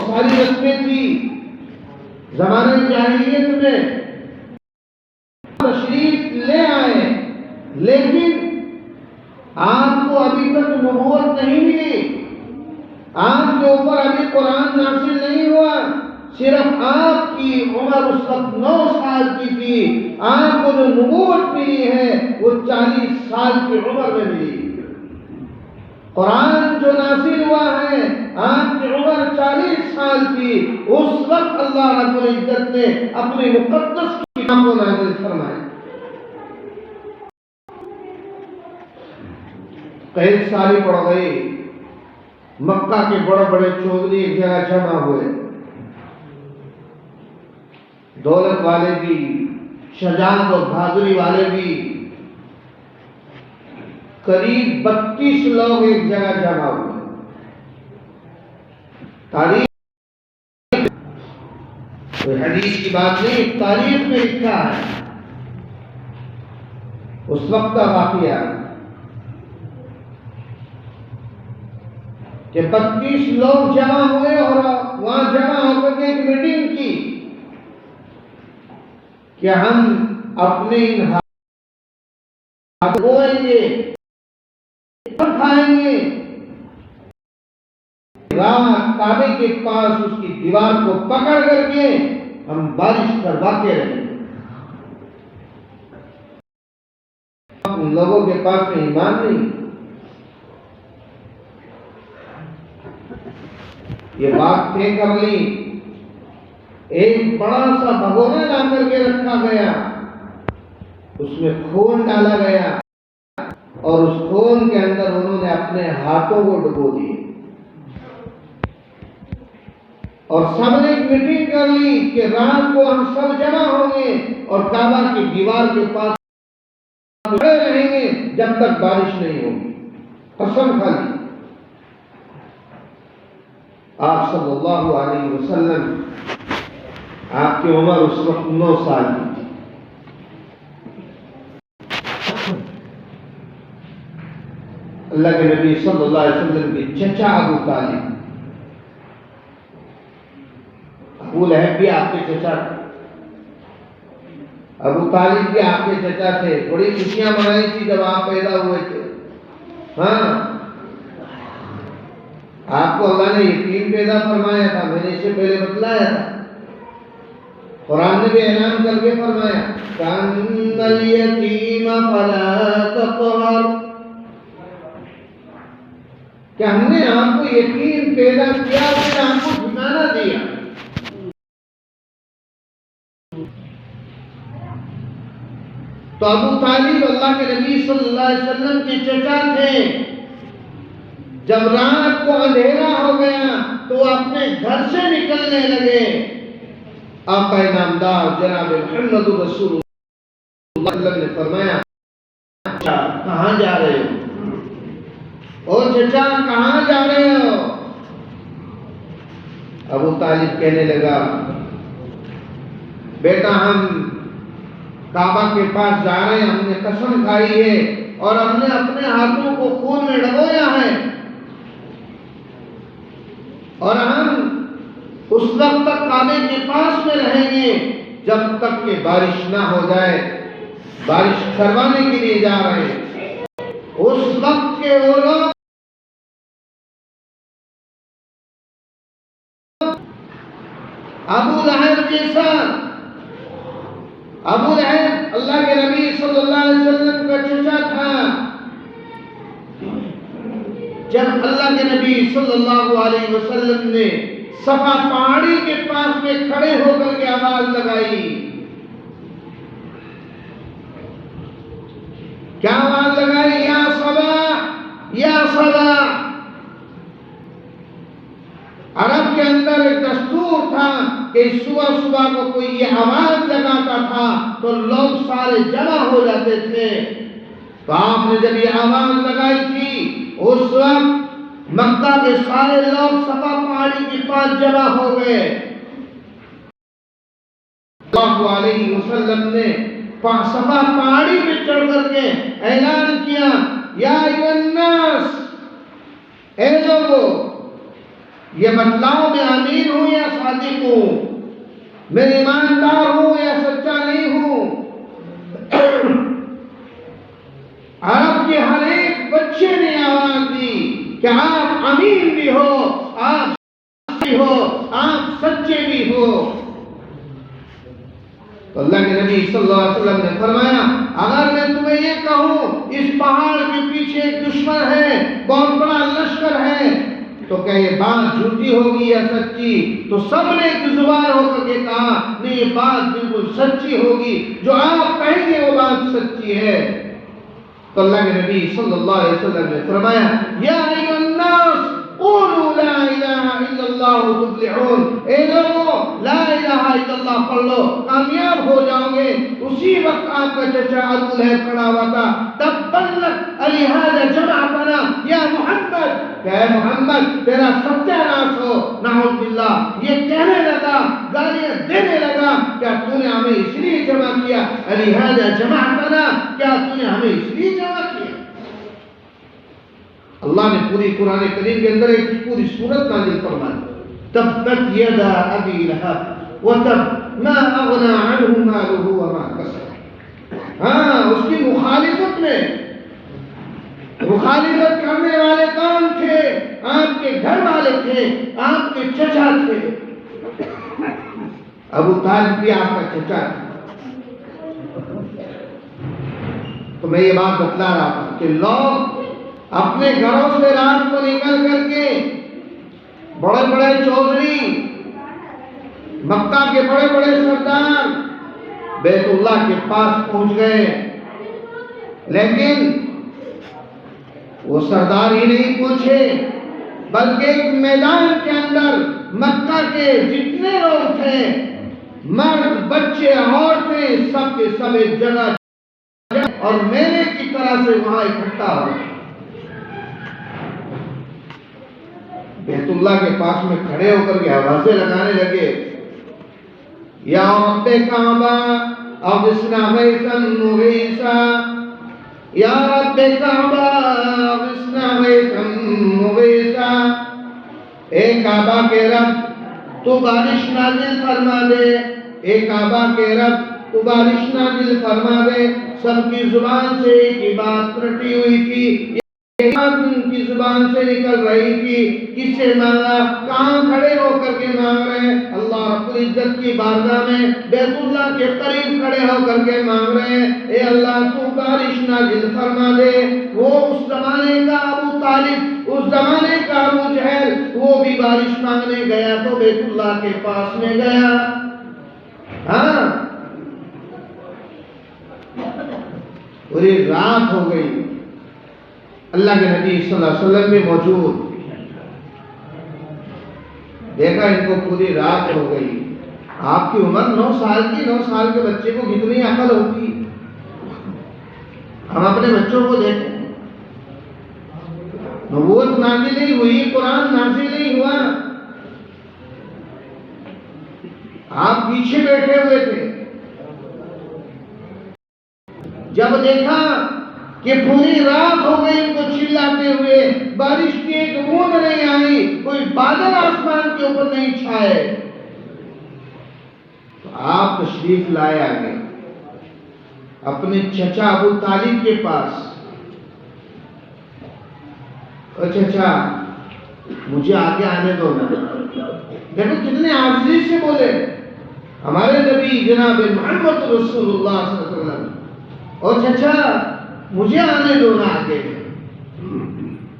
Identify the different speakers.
Speaker 1: بہت ساری رسمیں تھی زمانے جاہلیت میں، تشریف لے آئے، لیکن آپ کو ابھی تک نبوت نہیں ملی، آپ کے اوپر ابھی قرآن نازل نہیں ہوا، صرف آپ کی عمر اس وقت 9 سال کی تھی، آپ کو جو نبوت ملی ہے وہ 40 سال کی عمر میں ملی۔ قرآن جو نازل ہوا ہے آپ کی عمر 40 سال کی، اس وقت اللہ رب العزت نے اپنی مقدس کتاب کو نازل فرمایا۔ کئی سال پڑ گئی، مکہ کے بڑے بڑے چودھری ایک جگہ جمع ہوئے، دولت والے بھی، شجاعت اور بہادری والے بھی، قریب 32 لوگ ایک جگہ جمع ہوئے۔ تاریخ کوئی حدیث کی بات نہیں، تاریخ میں لکھا ہے اس وقت کا واقعہ کہ 32 لوگ جمع ہوئے اور وہاں جمع ہو کر کے ایک میٹنگ کی کہ ہم اپنے ان ہاتھ دھوئیں گے، کھائیں گے، کعبے کے پاس اس کی دیوار کو پکڑ کر کے ہم بارش کرواتے رہیں گے۔ ان لوگوں کے پاس میں ایمان نہیں، یہ بات طے کر لی، ایک بڑا سا بھگونا لا کر کے رکھا گیا، اس میں خون ڈالا گیا اور اس خون کے اندر انہوں نے اپنے ہاتھوں کو ڈبو دیے اور سب نے ایک میٹنگ کر لی کہ رات کو ہم سب جمع ہوں گے اور کعبہ کی دیوار کے پاس کھڑے رہیں گے جب تک بارش نہیں ہوگی۔ قسم کھا لی۔ آپ صلی اللہ علیہ وسلم، آپ کی عمر اس وقت 9 سال کی تھی۔ اللہ کے نبی صلی اللہ علیہ وسلم کے چچا ابو طالب، ابو لہب بھی آپ کے چچا تھے، ابو طالب بھی آپ کے چچا تھے، بڑی خوشیاں منائی تھی جب آپ پیدا ہوئے تھے۔ ہاں، آپ کو اللہ نے یتیم پیدا فرمایا تھا، میں نے اسے پہلے بتلایا تھا، قرآن نے بھی اعلان کر کے فرمایا کَأَنَّ الْيَتِيمَ فَلَا تَقْهَرْ، کہ ہم نے آپ کو یتیم پیدا کیا پھر آپ کو ٹھکانہ دیا۔ تو ابو طالب اللہ کے نبی صلی اللہ علیہ وسلم کے چچا تھے، جب رات کو اندھیرا ہو گیا تو وہ اپنے گھر سے نکلنے لگے۔ آقا نامدار جناب محمد رسول اللہ صلی اللہ علیہ وسلم نے فرمایا کہاں جا رہے ہو؟ او چچا کہاں جا رہے ہو؟ ابو طالب کہنے لگا بیٹا ہم کعبہ کے پاس جا رہے ہیں، ہم نے قسم کھائی ہے اور ہم نے اپنے ہاتھوں کو خون میں ڈبویا ہے اور ہم اس وقت تک کعبے کے پاس میں رہیں گے جب تک کہ بارش نہ ہو جائے، بارش کروانے کے لیے جا رہے ہیں۔ اس وقت کے وہ لوگ ابو لہب جیسا، ابو لہب اللہ کے نبی صلی اللہ علیہ وسلم کا چچا تھا، جب اللہ کے نبی صلی اللہ علیہ وسلم نے صفا پہاڑی کے پاس میں کھڑے ہو کر کے آواز لگائی، کیا آواز لگائی؟ یا صبا یا صبا۔ عرب کے اندر ایک دستور تھا کہ صبح صبح کو کوئی یہ آواز لگاتا تھا تو لوگ سارے جمع ہو جاتے تھے۔ تو آپ نے جب یہ آواز لگائی تھی اس وقت مکہ کے سارے لوگ صفا پہاڑی کے پاس جمع ہو گئے۔ اللہ علیہ وسلم نے صفا پہاڑی پہ چڑھ کر کے اعلان کیا یا ایھا الناس، اے لوگو یہ بتلاؤ میں امین ہوں یا صادق ہوں، میں ایماندار ہوں یا سچا نہیں ہوں۔ آپ کے ہر ایک بچے نے آواز دی کہ آپ امین بھی ہو، آپ سچے ہو، آپ سچے بھی ہو۔ تو اللہ کے نبی صلی اللہ علیہ وسلم نے فرمایا اگر میں تمہیں یہ کہوں اس پہاڑ کے پیچھے ایک دشمن ہے، بہت بڑا لشکر ہے، تو کہ یہ بات جھوٹی ہوگی یا سچی؟ تو سب نے ایک زبان ہو کر کے کہا نہیں، یہ بات بالکل سچی ہوگی، جو آپ کہیں گے وہ بات سچی ہے۔ تو اللہ کے نبی صلی اللہ علیہ وسلم نے فرمایا یا ایھا الناس قولوا لا الہ الا اللہ تفلحون، اے لوگو لا الہ الا اللہ پڑھ لو کامیاب ہو جاؤ گے۔ اسی وقت آپ کا چچا ابو لہب کھڑا ہوا تھا، تبت لہذا جمعتنا یا محمد، کہ اے محمد تیرا ستیاناش ہو، نعوذ باللہ، یہ کہنے لگا، گالیاں دینے لگا، کیا تو نے ہمیں اس لیے جمع کیا؟ لہذا جمعتنا، کیا تو نے ہمیں اس لیے جمع کیا؟ اللہ نے پوری قرآن کریم کے اندر ایک پوری سورت نازل فرمائی، تبت یدا ابی لہب وتب ما اغنى عنه ماله وما کسب۔ ہاں، اس کی مخالفت میں مخالفت کرنے والے کون تھے؟ آپ کے گھر والے تھے، آپ کے چچا تھے۔ ابو طالب بھی آپ کا چچا تھا۔ تو میں یہ بات بتلا رہا تھا کہ لوگ اپنے گھروں سے رات کو نکل کر کے بڑے بڑے چودھری، مکہ کے بڑے بڑے سردار بیت اللہ کے پاس پہنچ گئے، لیکن وہ سردار ہی نہیں پہنچے، بلکہ ایک میدان کے اندر مکہ کے جتنے لوگ تھے، مرد بچے عورتیں، سب کے سب ایک جگہ اور میلے کی طرح سے وہاں اکٹھا ہو گئے۔ بیت اللہ کے پاس میں کھڑے ہو کر کے آوازیں لگانے لگے، یا رب کعبہ اغثنا غیثا مغیثا، یا رب کعبہ اغثنا غیثا مغیثا، اے کعبہ کے رب تو بارش نازل فرما دے، اے کعبہ کے رب تو بارش نازل فرما دے۔ سب کی زبان سے ایک ہی بات رٹی ہوئی تھی، ان کی زبان سے نکل رہی تھی، کس سے مانگا؟ کہاں کھڑے ہو کر کے مانگ رہے ہیں؟ اللہ رب العزت کی بارگاہ میں بیت اللہ کے قریب کھڑے ہو کر کے مانگ رہے ہیں، اے اللہ تو بارش نازل فرما دے۔ وہ اس زمانے کا ابو طالب، اس زمانے کا ابو جہل، وہ بھی بارش مانگنے گیا تو بیت اللہ کے پاس میں گیا۔ ہاں، پوری رات ہو گئی، اللہ کے نبی صلی اللہ علیہ وسلم بھی موجود، دیکھا ان کو پوری رات ہو گئی۔ آپ کی عمر 9 سال کی، 9 سال کے بچے کو کتنی عقل ہوتی؟ ہم اپنے بچوں کو دیکھیں، نبوت نازل نہیں ہوئی، قرآن نازل نہیں ہوا، آپ پیچھے بیٹھے ہوئے تھے۔ جب دیکھا کہ پوری رات ہو گئی ان کو چلاتے ہوئے، بارش کی ایک بوند نہیں آئی، کوئی بادل آسمان کے اوپر نہیں چھائے، تو آپ تشریف لائے آگے اپنے چچا ابو طالب کے پاس۔ او چچا مجھے آگے آنے دو نا۔ دیکھو کتنے عاجزی سے بولے ہمارے نبی جناب محمد رسول اللہ صلی اللہ علیہ وسلم، او چچا مجھے آنے دو نا آگے۔